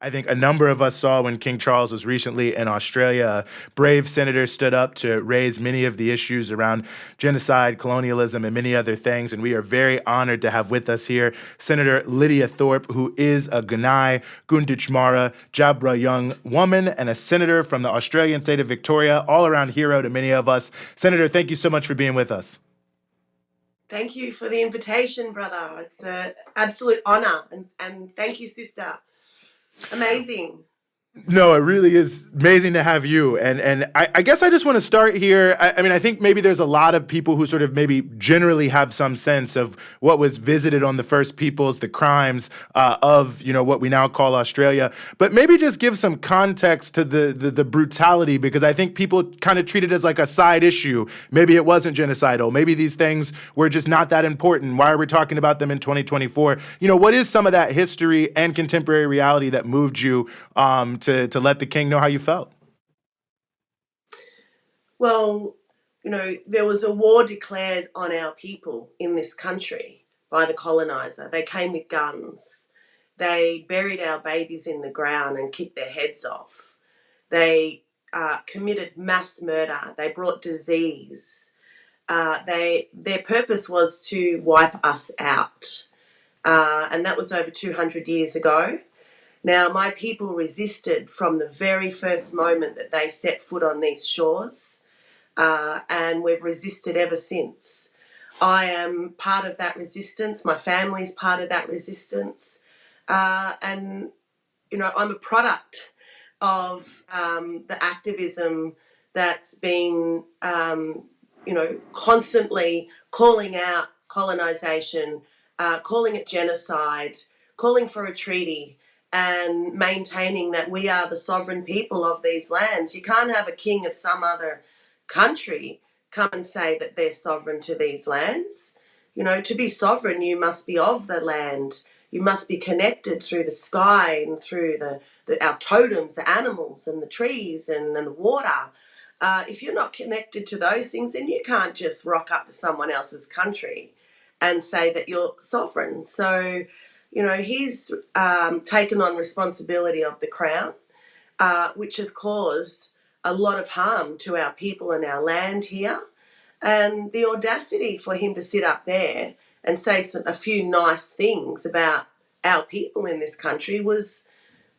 I think a number of us saw when King Charles was recently in Australia. Brave senators stood up to raise many of the issues around genocide, colonialism, and many other things. And we are very honored to have with us here Senator Lidia Thorpe, who is a Gunnai, Gunditjmara, Djab young woman and a senator from the Australian state of Victoria, all around hero to many of us. Senator, thank you so much for being with us. Thank you for the invitation, brother. It's an absolute honor. And thank you, sister. Amazing. No, it really is amazing to have you. And I guess I just want to start here. I mean, I think maybe there's a lot of people who sort of maybe generally have some sense of what was visited on the First Peoples, the crimes of, what we now call Australia. But maybe just give some context to the brutality, because I think people kind of treat it as like a side issue. Maybe it wasn't genocidal. Maybe these things were just not that important. Why are we talking about them in 2024? What is some of that history and contemporary reality that moved you to let the king know how you felt? Well, there was a war declared on our people in this country by the colonizer. They came with guns. They buried our babies in the ground and kicked their heads off. They committed mass murder. They brought disease. Their purpose was to wipe us out. And that was over 200 years ago. Now, my people resisted from the very first moment that they set foot on these shores, and we've resisted ever since. I am part of that resistance. My family's part of that resistance. And I'm a product of the activism that's been, constantly calling out colonisation, calling it genocide, calling for a treaty, and maintaining that we are the sovereign people of these lands. You can't have a king of some other country come and say that they're sovereign to these lands. To be sovereign, you must be of the land. You must be connected through the sky and through our totems, the animals and the trees and the water. If you're not connected to those things, then you can't just rock up to someone else's country and say that you're sovereign. So, he's taken on responsibility of the crown, which has caused a lot of harm to our people and our land here. And the audacity for him to sit up there and say a few nice things about our people in this country was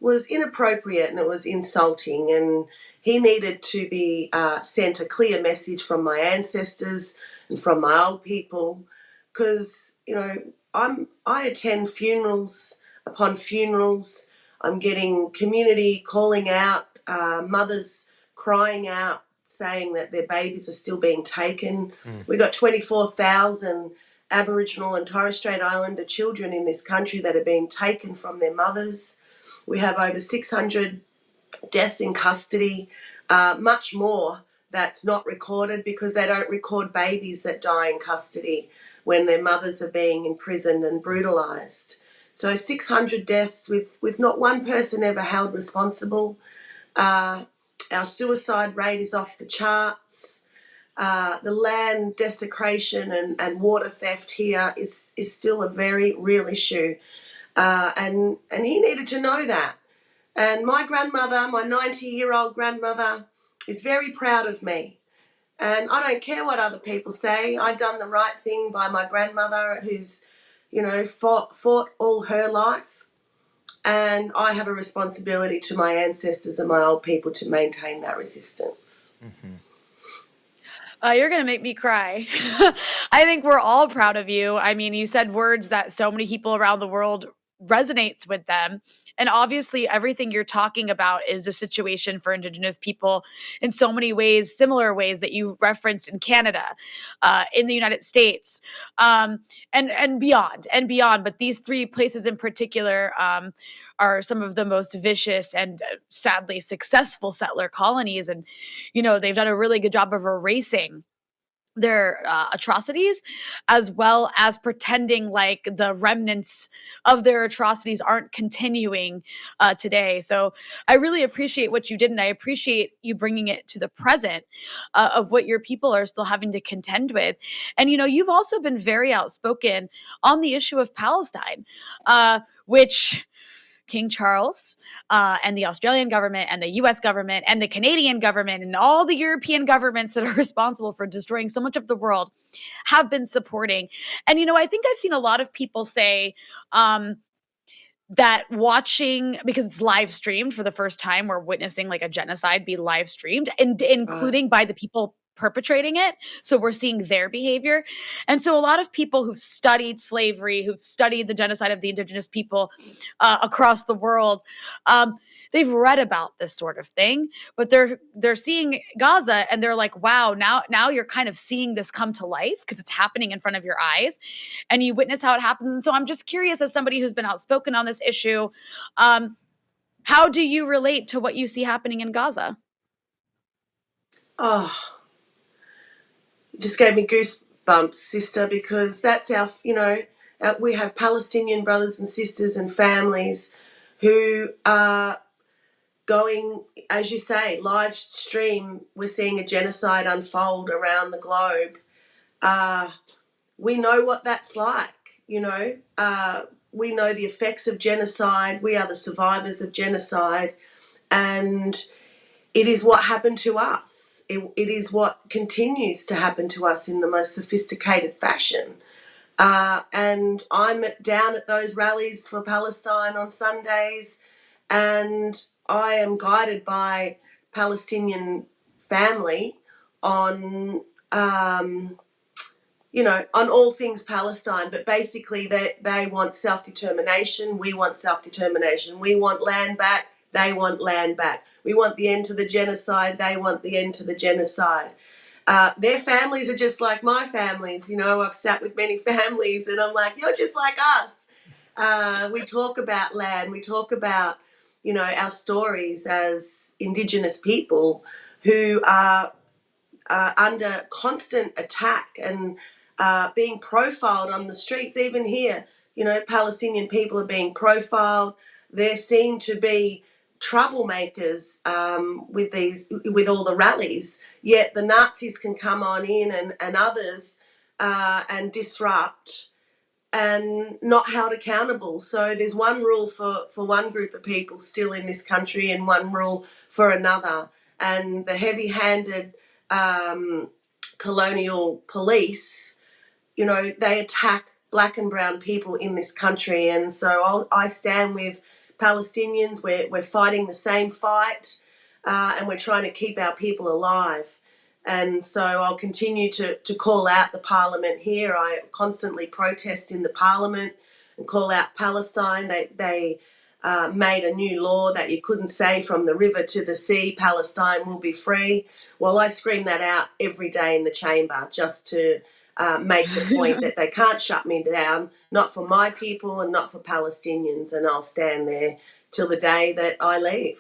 inappropriate, and it was insulting. And he needed to be sent a clear message from my ancestors and from my old people, because, I attend funerals upon funerals. I'm getting community calling out, mothers crying out, saying that their babies are still being taken. We've got 24,000 Aboriginal and Torres Strait Islander children in this country that are being taken from their mothers. We have over 600 deaths in custody, much more that's not recorded, because they don't record babies that die in custody when their mothers are being imprisoned and brutalised. So 600 deaths with not one person ever held responsible. Our suicide rate is off the charts. The land desecration and water theft here is still a very real issue. And he needed to know that. And my grandmother, my 90-year-old grandmother, is very proud of me. And I don't care what other people say. I've done the right thing by my grandmother, who's, fought all her life. And I have a responsibility to my ancestors and my old people to maintain that resistance. Mm-hmm. You're going to make me cry. I think we're all proud of you. I mean, you said words that so many people around the world resonates with them. And obviously, everything you're talking about is a situation for Indigenous people in so many ways, similar ways that you referenced in Canada, in the United States, and beyond. But these three places in particular are some of the most vicious and sadly successful settler colonies. And, they've done a really good job of erasing their atrocities, as well as pretending like the remnants of their atrocities aren't continuing today. So I really appreciate what you did, and I appreciate you bringing it to the present of what your people are still having to contend with. And, you've also been very outspoken on the issue of Palestine, which King Charles and the Australian government and the US government and the Canadian government and all the European governments that are responsible for destroying so much of the world have been supporting. And, I think I've seen a lot of people say, that watching, because it's live streamed for the first time, we're witnessing like a genocide be live streamed, and including by the people perpetrating it. So we're seeing their behavior. And so a lot of people who've studied slavery, who've studied the genocide of the Indigenous people across the world, they've read about this sort of thing, but they're seeing Gaza and they're like, wow, now you're kind of seeing this come to life because it's happening in front of your eyes and you witness how it happens. And so I'm just curious, as somebody who's been outspoken on this issue, how do you relate to what you see happening in Gaza? Oh, it just gave me goosebumps, sister, because that's we have Palestinian brothers and sisters and families who are going, as you say, live stream. We're seeing a genocide unfold around the globe. We know what that's like, we know the effects of genocide. We are the survivors of genocide, and it is what happened to us. It is what continues to happen to us in the most sophisticated fashion. And I'm down at those rallies for Palestine on Sundays, and I am guided by Palestinian family on, on all things Palestine. But basically they want self-determination. We want self-determination. We want land back. They want land back. We want the end to the genocide. They want the end to the genocide. Their families are just like my families. I've sat with many families and I'm like, you're just like us. We talk about land. We talk about, our stories as Indigenous people who are under constant attack and being profiled on the streets. Even here, Palestinian people are being profiled. There seem to be troublemakers with all the rallies, yet the Nazis can come on in and others and disrupt and not held accountable. So there's one rule for one group of people still in this country and one rule for another. And the heavy-handed colonial police, they attack black and brown people in this country. And so I stand with Palestinians. We're fighting the same fight, and we're trying to keep our people alive. And so I'll continue to call out the parliament here. I constantly protest in the parliament and call out Palestine. They made a new law that you couldn't say from the river to the sea, Palestine will be free. Well, I scream that out every day in the chamber just to make the point that they can't shut me down, not for my people and not for Palestinians, and I'll stand there till the day that I leave.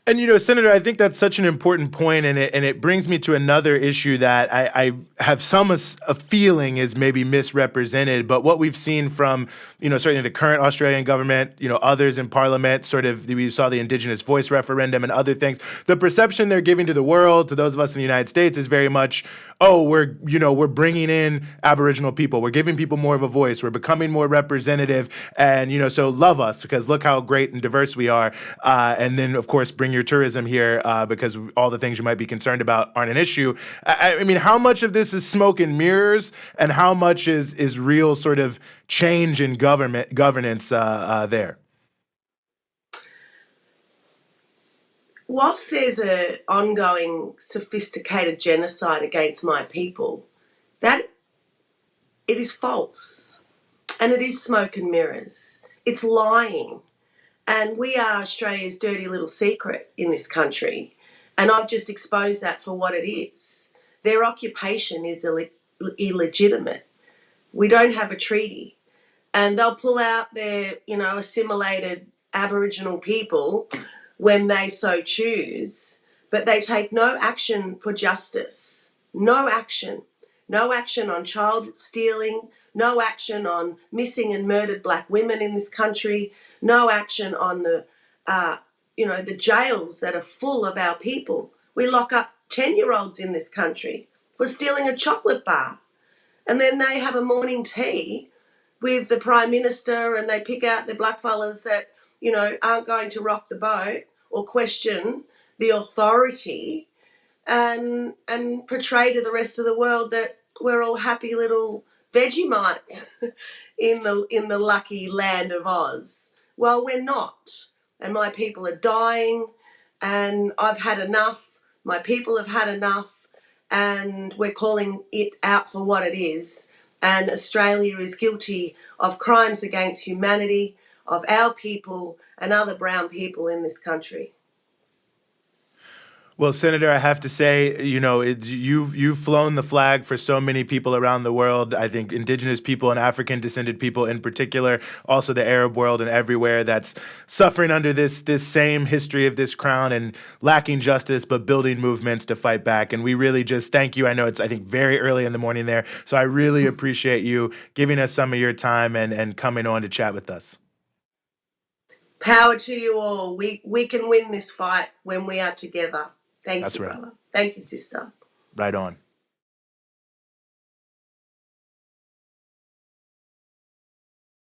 And, Senator, I think that's such an important point, and it brings me to another issue that I have a feeling is maybe misrepresented. But what we've seen from, certainly the current Australian government, others in Parliament, we saw the Indigenous voice referendum and other things. The perception they're giving to the world, to those of us in the United States, is very much, we're bringing in Aboriginal people. We're giving people more of a voice. We're becoming more representative. And, so love us because look how great and diverse we are. And then, of course, bring your tourism here because all the things you might be concerned about aren't an issue. I mean, how much of this is smoke and mirrors and how much is real sort of change in governance there? Whilst there's an ongoing sophisticated genocide against my people, that it is false and it is smoke and mirrors. It's lying. And we are Australia's dirty little secret in this country. And I've just exposed that for what it is. Their occupation is illegitimate. We don't have a treaty. And they'll pull out their, assimilated Aboriginal people when they so choose, but they take no action for justice. No action. No action on child stealing. No action on missing and murdered black women in this country. No action on the jails that are full of our people. We lock up 10-year-olds in this country for stealing a chocolate bar. And then they have a morning tea with the Prime Minister, and they pick out the blackfellas that, you know, aren't going to rock the boat or question the authority, and portray to the rest of the world that we're all happy little Vegemites in the lucky land of Oz. Well, we're not. And my people are dying, and I've had enough. My people have had enough, and we're calling it out for what it is. And Australia is guilty of crimes against humanity, of our people and other brown people in this country. Well, Senator, I have to say, you know, you've flown the flag for so many people around the world. I think Indigenous people and African descended people in particular, also the Arab world and everywhere that's suffering under this same history of this crown and lacking justice, but building movements to fight back. And we really just thank you. I know it's, I think, very early in the morning there. So I really appreciate you giving us some of your time and coming on to chat with us. Power to you all. We can win this fight when we are together. Thank That's you, right. brother. Thank you, sister. Right on.